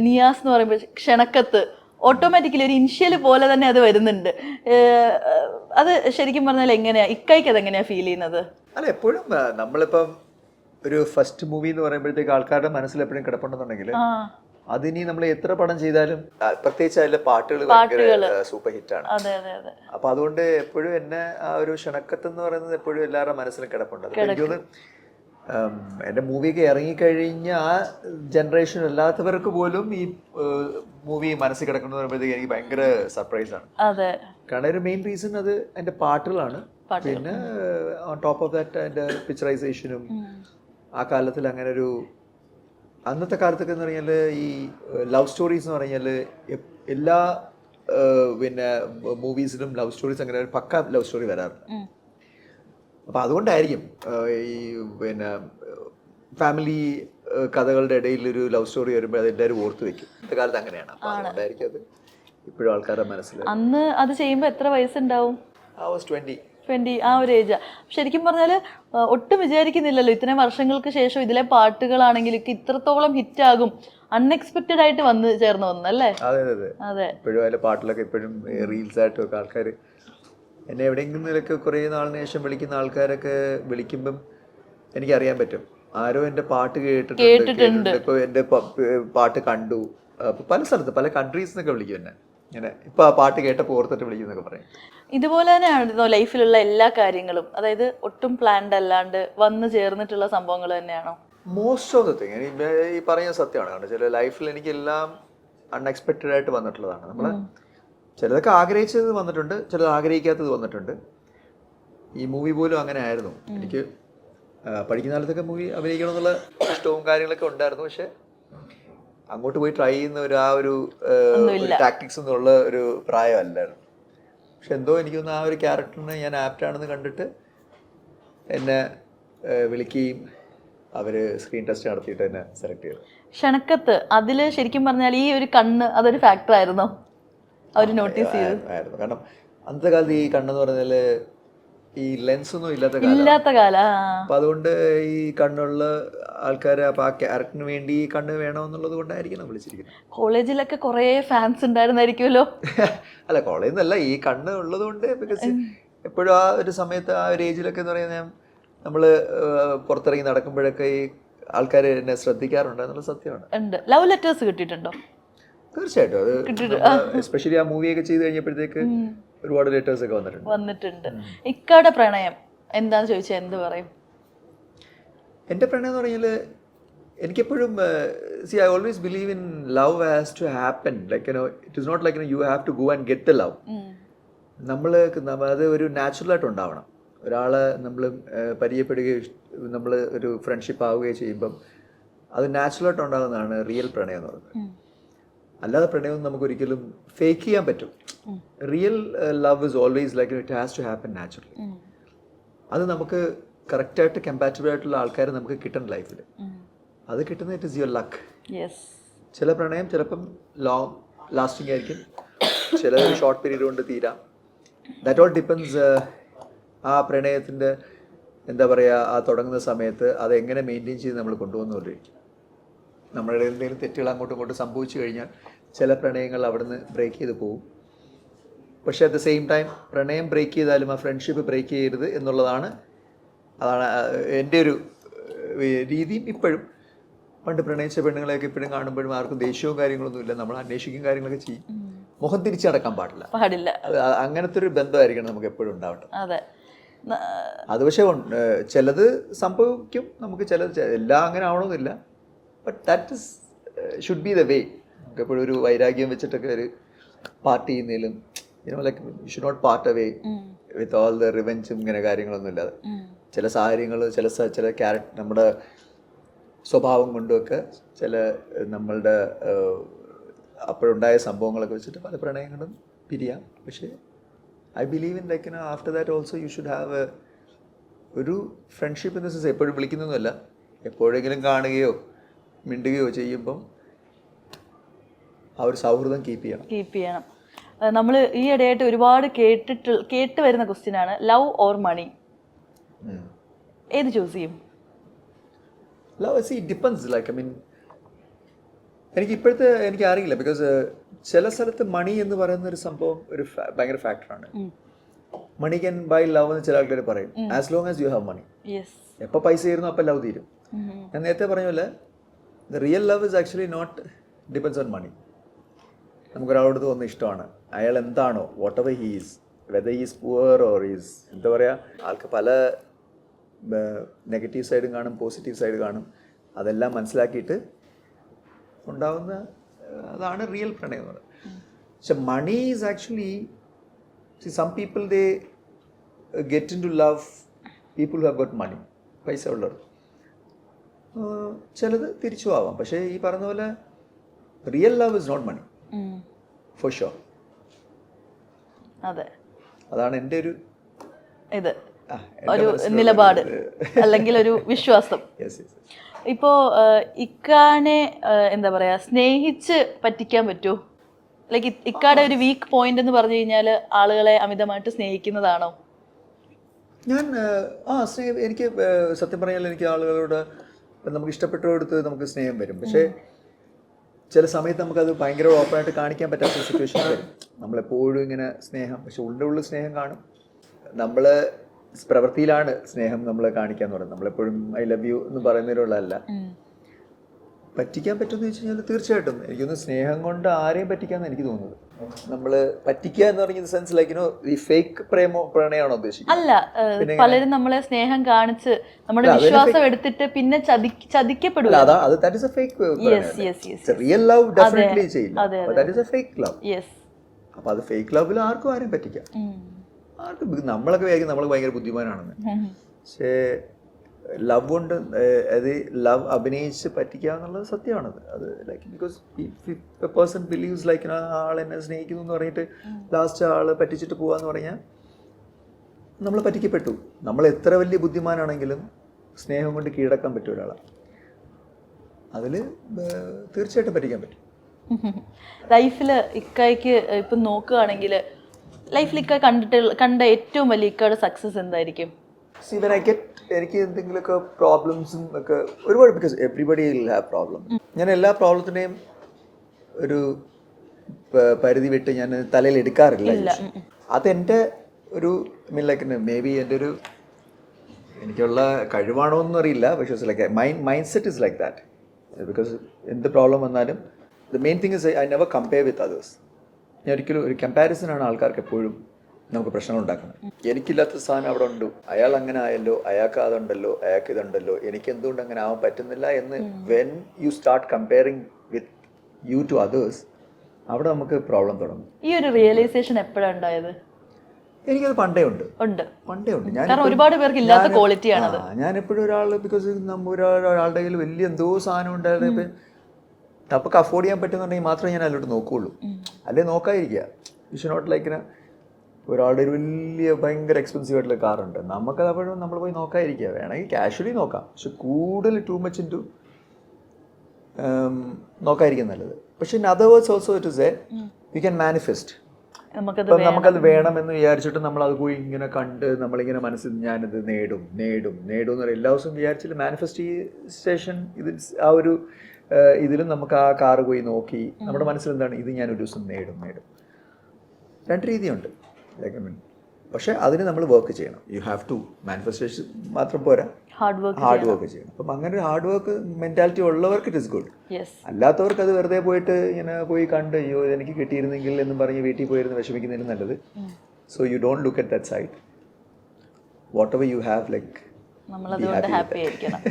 നിയാസ് എന്ന് പറയുമ്പോൾ ക്ഷണക്കത്ത് ഓട്ടോമാറ്റിക്കലി ഒരു ഇനിഷ്യൽ പോലെ തന്നെ അത് വരുന്നുണ്ട്. അത് ശരിക്കും പറഞ്ഞാൽ എങ്ങനെയാ ഇക്കായ്ക്ക് അതെങ്ങനെയാ ഫീൽ ചെയ്യുന്നത്? അല്ല, എപ്പോഴും നമ്മളിപ്പം ഒരു ഫസ്റ്റ് മൂവി എന്ന് പറയുമ്പോഴത്തേക്ക് ആൾക്കാരുടെ മനസ്സിൽ എപ്പോഴും കിടപ്പുണ്ടെന്നുണ്ടെങ്കിൽ അതിനി നമ്മൾ എത്ര പടം ചെയ്താലും പ്രത്യേകിച്ച് അതിലെ പാട്ടുകൾ ഭയങ്കര സൂപ്പർ ഹിറ്റാണ്. അപ്പൊ അതുകൊണ്ട് എപ്പോഴും എന്നെ ആ ഒരു ക്ഷണക്കത്ത് എന്ന് പറയുന്നത് എപ്പോഴും എല്ലാവരുടെ മനസ്സിലും കിടപ്പുണ്ട്. എനിക്ക് തോന്നുന്നു എൻ്റെ മൂവിയൊക്കെ ഇറങ്ങിക്കഴിഞ്ഞ ആ ജനറേഷൻ അല്ലാത്തവർക്ക് പോലും ഈ മൂവി മനസ്സിൽ കിടക്കുന്നത് പറയുമ്പോഴത്തേക്ക് എനിക്ക് ഭയങ്കര സർപ്രൈസാണ്. കാരണം ഒരു മെയിൻ റീസൺ അത് എൻ്റെ പാട്ടുകളാണ്. പിന്നെ ഓൺ ടോപ്പ് ഓഫ് ദാറ്റ് അതിൻ്റെ പിക്ചറൈസേഷനും ആ കാലത്തിൽ അങ്ങനെ ഒരു അന്നത്തെ കാലത്തൊക്കെ എന്ന് പറഞ്ഞാൽ ഈ ലവ് സ്റ്റോറീസ് എന്ന് പറഞ്ഞാൽ എല്ലാ പിന്നെ മൂവീസിലും ലവ് സ്റ്റോറീസ് അങ്ങനെ ഒരു പക്ക ലവ് സ്റ്റോറി വരാറുണ്ട്. അപ്പം അതുകൊണ്ടായിരിക്കും ഈ പിന്നെ ഫാമിലി കഥകളുടെ ഇടയിൽ ഒരു ലവ് സ്റ്റോറി വരുമ്പോൾ അത് എല്ലാവരും ഓർത്ത് വെക്കും. ഇന്നത്തെ കാലത്ത് അങ്ങനെയാണ്. അപ്പം അതുകൊണ്ടായിരിക്കും അത് ഇപ്പോഴും ആൾക്കാരുടെ മനസ്സിൽ. അന്ന് അത് ചെയ്യുമ്പോൾ എത്ര വയസ്സുണ്ടാവും? I was 20. ആ ഒരു ഏജാ. ശരിക്കും പറഞ്ഞാൽ ഒട്ടും വിചാരിക്കുന്നില്ലല്ലോ ഇത്രയും വർഷങ്ങൾക്ക് ശേഷം ഇതിലെ പാട്ടുകളാണെങ്കിലും ഇത്രത്തോളം ഹിറ്റാകും. അൺഎക്സ്പെക്റ്റഡ് ആയിട്ട് വന്ന് ചേർന്ന് വന്നല്ലേ? അതെ. ഇപ്പോഴും അതിലെ പാട്ടിലൊക്കെ ഇപ്പോഴും റീൽസ് ആയിട്ടൊക്കെ ആൾക്കാർ എന്നെ എവിടെയെങ്കിലൊക്കെ കുറേ നാളിന് ശേഷം വിളിക്കുന്ന ആൾക്കാരൊക്കെ വിളിക്കുമ്പം എനിക്കറിയാൻ പറ്റും ആരോ എൻ്റെ പാട്ട് കേട്ടിട്ടുണ്ട്, ഇപ്പോൾ എൻ്റെ പാട്ട് കണ്ടു. പല സ്ഥലത്ത് പല കൺട്രീസ് എന്നൊക്കെ വിളിക്കും എന്നെ ഇങ്ങനെ. ഇപ്പോൾ ആ പാട്ട് കേട്ടപ്പോൾ ഓർത്തിട്ട് വിളിക്കുന്നൊക്കെ പറയും. ഇതുപോലെ തന്നെയാണോ ലൈഫിലുള്ള എല്ലാ കാര്യങ്ങളും? അതായത് ഒട്ടും പ്ലാൻഡ് അല്ലാണ്ട് വന്ന് ചേർന്നിട്ടുള്ള സംഭവങ്ങൾ തന്നെയാണോ? മോസ്റ്റ് ഓഫ് ദ തിങ് ഈ പറയുന്ന സത്യമാണ്. കാരണം ചില ലൈഫിൽ എനിക്കെല്ലാം അൺഎക്സ്പെക്റ്റഡ് ആയിട്ട് വന്നിട്ടുള്ളതാണ്. നമ്മൾ ചിലതൊക്കെ ആഗ്രഹിച്ചത് വന്നിട്ടുണ്ട്, ചിലത് ആഗ്രഹിക്കാത്തത് വന്നിട്ടുണ്ട്. ഈ മൂവി പോലും അങ്ങനെ ആയിരുന്നു. എനിക്ക് പഠിക്കുന്ന കാലത്തൊക്കെ മൂവി അഭിനയിക്കണം എന്നുള്ള ഇഷ്ടവും കാര്യങ്ങളൊക്കെ ഉണ്ടായിരുന്നു. പക്ഷെ അങ്ങോട്ട് പോയി ട്രൈ ചെയ്യുന്ന ആ ഒരു ടാക്ടിക്സ് എന്നുള്ള ഒരു പ്രായമല്ലായിരുന്നു. പക്ഷെ എന്തോ എനിക്കൊന്ന് ആ ഒരു ക്യാരക്ടറിന് ഞാൻ ആപ്റ്റാണെന്ന് കണ്ടിട്ട് എന്നെ വിളിക്കുകയും അവർ സ്ക്രീൻ ടെസ്റ്റ് നടത്തിയിട്ട് എന്നെ സെലക്ട് ചെയ്തു. ക്ഷണക്കത്ത് അതിൽ ശരിക്കും പറഞ്ഞാൽ ഈ ഒരു കണ്ണ് അതൊരു ഫാക്ടർ ആയിരുന്നോ? അവർ നോട്ടീസ് ചെയ്തായിരുന്നു. കാരണം അന്നത്തെ കാലത്ത് ഈ കണ്ണെന്ന് പറഞ്ഞാൽ ഈ ലെൻസ് ഒന്നും ഇല്ലാത്ത കാലം. അപ്പൊ അതുകൊണ്ട് ഈ കണ്ണുള്ള ആൾക്കാര് അപ്പൊ ആ ക്യാരക്ടറിന് വേണ്ടി ഈ കണ്ണ് വേണമെന്നുള്ളത് കൊണ്ടായിരിക്കണം വിളിച്ചിരിക്കുന്നത്. കോളേജിലൊക്കെ കുറെ ഫാൻസ് ഉണ്ടായിരുന്നായിരിക്കുമല്ലോ? അല്ല, കോളേജിൽ നിന്നല്ല, ഈ കണ്ണ് ഉള്ളത് കൊണ്ട്. ബിക്കോസ് എപ്പോഴും ആ ഒരു സമയത്ത് ആ ഒരു ഏജിലൊക്കെ എന്ന് പറയുന്നത് നമ്മള് പുറത്തിറങ്ങി നടക്കുമ്പോഴൊക്കെ ഈ ആൾക്കാർ എന്നെ ശ്രദ്ധിക്കാറുണ്ട് എന്നുള്ള സത്യമാണ്. ലവ് ലെറ്റേഴ്സ് കിട്ടിയിട്ടുണ്ടോ? തീർച്ചയായിട്ടും. അത് എസ്പെഷ്യലി ആ മൂവിയൊക്കെ ചെയ്ത് കഴിഞ്ഞപ്പോഴത്തേക്ക് ഒരുപാട് ലെറ്റേഴ്സ് ഒക്കെ വന്നിട്ടുണ്ട്. ഇക്കയുടെ പ്രണയം എന്താന്ന് ചോദിച്ചാൽ എന്ത് പറയും? എൻ്റെ പ്രണയം എന്ന് പറഞ്ഞാൽ എനിക്കെപ്പോഴും I always believe in love has to happen. Like it is not like you have to go and get the love. അത് ഒരു നാച്ചുറലായിട്ട് ഉണ്ടാവണം. ഒരാളെ നമ്മൾ പരിചയപ്പെടുകയോ നമ്മൾ ഒരു ഫ്രണ്ട്ഷിപ്പ് ആവുകയോ ചെയ്യുമ്പം അത് നാച്ചുറലായിട്ട് ഉണ്ടാകുന്നതാണ് റിയൽ പ്രണയം എന്ന് പറയുന്നത്. അല്ലാതെ പ്രണയം നമുക്കൊരിക്കലും ഫേക്ക് ചെയ്യാൻ പറ്റും. Real love is always like it has to happen naturally. അത് നമുക്ക് കറക്റ്റായിട്ട് കമ്പാറ്റബിൾ ആയിട്ടുള്ള ആൾക്കാരെ നമുക്ക് കിട്ടണം ലൈഫിൽ. അത് കിട്ടുന്നത് ഇറ്റ് ഇസ് യുവർ ലക്ക്. ചില പ്രണയം ചിലപ്പം ലോങ് ലാസ്റ്റിംഗ് ആയിരിക്കും, ചില ഒരു ഷോർട്ട് പീരീഡ് കൊണ്ട് തീരാം. ദാറ്റ് ഓൾ ഡിപ്പെൻസ് ആ പ്രണയത്തിൻ്റെ എന്താ പറയുക, ആ തുടങ്ങുന്ന സമയത്ത് അത് എങ്ങനെ മെയിൻറ്റെയിൻ ചെയ്ത് നമ്മൾ കൊണ്ടുപോകുന്നവരിക്കും. നമ്മളുടെ എന്തെങ്കിലും തെറ്റുകൾ അങ്ങോട്ടും ഇങ്ങോട്ടും സംഭവിച്ചു കഴിഞ്ഞാൽ ചില പ്രണയങ്ങൾ അവിടുന്ന് ബ്രേക്ക് ചെയ്ത് പോകും. പക്ഷേ അറ്റ് ദ സെയിം ടൈം പ്രണയം ബ്രേക്ക് ചെയ്താലും ആ ഫ്രണ്ട്ഷിപ്പ് ബ്രേക്ക് ചെയ്യരുത് എന്നുള്ളതാണ്. അതാണ് എൻ്റെ ഒരു രീതിയും. ഇപ്പോഴും പണ്ട് പ്രണയിച്ച പെണ്ണുങ്ങളെയൊക്കെ ഇപ്പോഴും കാണുമ്പോഴും ആർക്കും ദേഷ്യവും കാര്യങ്ങളൊന്നുമില്ല. നമ്മൾ അന്വേഷിക്കും കാര്യങ്ങളൊക്കെ ചെയ്യും. മുഖം തിരിച്ചടക്കാൻ പാടില്ല. അങ്ങനത്തെ ഒരു ബന്ധമായിരിക്കണം നമുക്ക് എപ്പോഴും ഉണ്ടാവട്ടെ. അത് പക്ഷേ ചിലത് സംഭവിക്കും നമുക്ക്, ചിലത് എല്ലാം അങ്ങനെ ആവണമെന്നില്ല. But that is should be the way. നമുക്ക് എപ്പോഴും ഒരു വൈരാഗ്യം വെച്ചിട്ടൊക്കെ ഒരു പാർട്ട് ചെയ്യുന്നതിലും like you should not part away with all the റിവെഞ്ചും ഇങ്ങനെ കാര്യങ്ങളൊന്നും ഇല്ലാതെ ചില സാഹചര്യങ്ങൾ ചില ക്യാരക്ടർ നമ്മുടെ സ്വഭാവം കൊണ്ടുമൊക്കെ ചില നമ്മളുടെ അപ്പോഴുണ്ടായ സംഭവങ്ങളൊക്കെ വെച്ചിട്ട് പല പ്രണയങ്ങളും പിരിയാം. പക്ഷേ I believe in like after that also you should have ഒരു ഫ്രണ്ട്ഷിപ്പ് ഇൻ ദ സെൻസ് എപ്പോഴും വിളിക്കുന്നൊന്നുമല്ല, എപ്പോഴെങ്കിലും കാണുകയോ മിണ്ടുകയോ ചെയ്യുമ്പം ആ ഒരു സൗഹൃദം കീപ്പ് ചെയ്യണം. നമ്മൾ ഈ ഇടയായിട്ട് ഒരുപാട് കേട്ട് വരുന്ന ക്വസ്റ്റ്യൻ ആണ്, ലവ് ഓർ മണി, ഏത് ചൂസ് ചെയ്യും? Love, see, it depends. Like, I mean, എനിക്ക് അറിയില്ല, ബിക്കോസ് ചില സ്ഥലത്ത് മണി എന്ന് പറയുന്ന ഒരു സംഭവം ഒരു ഭയങ്കര ഫാക്ടറാണ്. മണി ക്യാൻ ബൈ ലവ് എന്ന് ചില ആൾക്കാർ പറയും, as long as you have money. എപ്പോൾ പൈസ തീരുന്നു അപ്പോൾ ലവ് തീരും. ഞാൻ നേരത്തെ പറഞ്ഞ പോലെ the real love is actually not depends on money. നമുക്കൊരാളോട് തോന്നുന്ന ഇഷ്ടമാണ്, അയാൾ എന്താണോ, whatever he's, whether is poor or is, എന്താ പറയുക, ആൾക്ക് പല നെഗറ്റീവ് സൈഡും കാണും, പോസിറ്റീവ് സൈഡ് കാണും. അതെല്ലാം മനസ്സിലാക്കിയിട്ട് ഉണ്ടാവുന്ന അതാണ് റിയൽ പ്രണയം എന്ന് പറയുന്നത്. പക്ഷെ money is actually, some people they get into love people who have got money, പൈസ ഉള്ളവർ. ചിലത് തിരിച്ചു ആവാം. പക്ഷേ ഈ പറഞ്ഞ പോലെ real love is not money for sure. അതെ, അതാണ് എൻ്റെ ഒരു ഒരു നിലപാട് അല്ലെങ്കിൽ ഒരു വിശ്വാസം. ഇപ്പോ ഇക്കാനെ എന്താ പറയാ, സ്നേഹിച്ച് പറ്റിക്കാൻ പറ്റുമോ? ലൈക്ക് ഇക്കാടെ ഒരു വീക്ക് പോയിന്റ് എന്ന് പറഞ്ഞു കഴിഞ്ഞാൽ ആളുകളെ അമിതമായിട്ട് സ്നേഹിക്കുന്നതാണോ? ഞാൻ എനിക്ക് സത്യം പറഞ്ഞാൽ എനിക്ക് ആളുകളോട് നമുക്ക് ഇഷ്ടപ്പെട്ടവരടുത്ത് നമുക്ക് സ്നേഹം വരും. പക്ഷേ ചില സമയത്ത് നമുക്കത് ഭയങ്കര ഓപ്പണായിട്ട് കാണിക്കാൻ പറ്റാത്ത സിറ്റുവേഷൻ വരും. നമ്മളെപ്പോഴും ഇങ്ങനെ സ്നേഹം, പക്ഷെ ഉള്ളിൽ സ്നേഹം കാണും. നമ്മൾ പ്രവൃത്തിയിലാണ് സ്നേഹം നമ്മൾ കാണിക്കാന്ന് പറയുന്നത്. നമ്മളെപ്പോഴും ഐ ലവ് യു എന്ന് പറയുന്നതിലുള്ളതല്ല. പറ്റിക്കാൻ പറ്റുമെന്ന് വെച്ച് കഴിഞ്ഞാൽ തീർച്ചയായിട്ടും എനിക്കൊന്ന് സ്നേഹം കൊണ്ട് ആരെയും പറ്റിക്കാന്ന് എനിക്ക് തോന്നുന്നത്. നമ്മൾ പറ്റിക്കുക എന്ന് പറഞ്ഞ സെൻസ് ലൈക്ക് ഈ ഫേക്ക് പ്രണയമാണോ ഉദ്ദേശിക്കുന്നത്? അല്ല, പലരും നമ്മളെ സ്നേഹം കാണിച്ച് നമ്മുടെ വിശ്വാസം എടുത്തിട്ട് പിന്നെ ചതിക്കപ്പെടുക. റിയൽ ലവ് ഡെഫിനറ്റ്ലി ചെയ്യില്ല. That is A fake love. അപ്പൊ അത് ഫേക്ക് ലവിൽ ആർക്കും ആരെയും പറ്റിക്കാം. ആർക്കും നമ്മളൊക്കെ വിചാരിക്കും നമ്മൾ ഭയങ്കര ബുദ്ധിമാനാണെന്ന്. പക്ഷേ ലവ് കൊണ്ട് അത് ലവ് അഭിനയിച്ച് പറ്റിക്കുക എന്നുള്ളത് സത്യമാണത്. അത് like because a person believes like ആൾ എന്നെ സ്നേഹിക്കുന്നു എന്ന് പറഞ്ഞിട്ട് ലാസ്റ്റ് ആൾ പറ്റിച്ചിട്ട് പോവാന്ന് പറഞ്ഞാൽ നമ്മൾ പറ്റിക്കപ്പെട്ടു. നമ്മൾ എത്ര വലിയ ബുദ്ധിമാനാണെങ്കിലും സ്നേഹം കൊണ്ട് കീഴടക്കാൻ പറ്റും ഒരാളെ. അതിൽ തീർച്ചയായിട്ടും പറ്റിക്കാൻ പറ്റും. ലൈഫിൽ ഇക്കായ്ക്ക് ഇപ്പം നോക്കുകയാണെങ്കിൽ ലൈഫിൽ ഇക്ക കണ്ട ഏറ്റവും വലിയ ഇക്കയുടെ സക്സസ് എന്തായിരിക്കും? എനിക്ക് എന്തെങ്കിലുമൊക്കെ പ്രോബ്ലംസും ഒക്കെ ഒരുപാട്, because everybody will have problem. ഞാൻ എല്ലാ പ്രോബ്ലത്തിനെയും ഒരു പരിധി വിട്ട് ഞാൻ തലയിൽ എടുക്കാറില്ല. അതെൻ്റെ ഒരു ലൈക്ക് മേ ബി എൻ്റെ ഒരു എനിക്കുള്ള കഴിവാണോ എന്നും അറിയില്ല. പക്ഷേ like mind set is like that. Because എന്ത് പ്രോബ്ലം വന്നാലും the main thing is I never compare with others. ഞാൻ ഒരിക്കലും ഒരു കമ്പാരിസനാണ് ആൾക്കാർക്ക് എപ്പോഴും നമുക്ക് പ്രശ്നം ഉണ്ടാക്കുന്നത്. എനിക്കില്ലാത്ത സാധനം അവിടെ ഉണ്ട്, അയാൾ അങ്ങനെ ആയല്ലോ, അയാൾക്ക് അതുണ്ടല്ലോ, അയാൾക്ക് ഇതുണ്ടല്ലോ, എനിക്ക് എന്തുകൊണ്ട് അങ്ങനെ ആവാൻ പറ്റുന്നില്ല എന്ന് when you start comparing with you to others, അവിടെ നമുക്ക് പ്രോബ്ലം തുടങ്ങും. ഈ ഒരു റിയലൈസേഷൻ എപ്പോഴാണ് ഉണ്ടായത്? എനിക്കത് പണ്ടേ ഉണ്ട്. കാരണം ഒരുപാട് പേർക്ക് ഇല്ലാത്ത ക്വാളിറ്റിയാണ്. ഞാൻ എപ്പോഴും ഒരാൾ, ബിക്കോസ് ഒരാളുടെ കയ്യിൽ വലിയ എന്തോ സാധനം ഉണ്ടായിരുന്നു, നമുക്ക് അഫോർഡ് ചെയ്യാൻ പറ്റുന്നുണ്ടെങ്കിൽ മാത്രമേ ഞാൻ അതിലോട്ട് നോക്കുകയുള്ളൂ. അല്ലേ നോക്കാതിരിക്കുക. യു ഷുഡ് നോട്ട് ലൈക്ക് ഒരാളുടെ ഒരു വലിയ ഭയങ്കര എക്സ്പെൻസീവ് ആയിട്ടുള്ള കാറുണ്ട്, നമുക്കത് അപ്പോഴും നമ്മൾ പോയി നോക്കാതിരിക്കുക. വേണമെങ്കിൽ കാഷ്വലി നോക്കാം, പക്ഷെ കൂടുതൽ ടൂ മച്ച് ഇൻ ടു നോക്കാതിരിക്കും നല്ലത്. പക്ഷെ in other words also it is A you can manifest. ഇപ്പം നമുക്കത് വേണമെന്ന് വിചാരിച്ചിട്ട് നമ്മളത് പോയി ഇങ്ങനെ കണ്ട് നമ്മളിങ്ങനെ മനസ്സിൽ ഞാനിത് നേടും എന്ന് പറയും എല്ലാ ദിവസവും വിചാരിച്ചിട്ട് മാനിഫെസ്റ്റേഷൻ ഇത് ആ ഒരു ഇതിലും നമുക്ക് ആ കാറ് പോയി നോക്കി നമ്മുടെ മനസ്സിൽ എന്താണ് ഇത് ഞാൻ ഒരു ദിവസം നേടും. രണ്ട് രീതിയുണ്ട്. പക്ഷെ അതിന് നമ്മൾ വർക്ക് ചെയ്യണം. യു ഹാവ് ടു മാനിഫെസ്റ്റേഷൻ മാത്രം പോരാ, ഹാർഡ് വർക്ക് ചെയ്യണം. അപ്പം അങ്ങനെ ഒരു ഹാർഡ് വർക്ക് മെന്റാലിറ്റി ഉള്ളവർക്ക് ഇറ്റ് ഇസ് ഗുഡ്. അല്ലാത്തവർക്ക് അത് വെറുതെ പോയിട്ട് ഇങ്ങനെ പോയി കണ്ട് അയ്യോ എനിക്ക് കിട്ടിയിരുന്നെങ്കിൽ എന്നും പറഞ്ഞ് വീട്ടിൽ പോയിരുന്ന് വിഷമിക്കുന്നതിന് നല്ലത്. So you don't look at that side. Whatever you have, like നമ്മളതുകൊണ്ട് ഹാപ്പി ആയിരിക്കണം.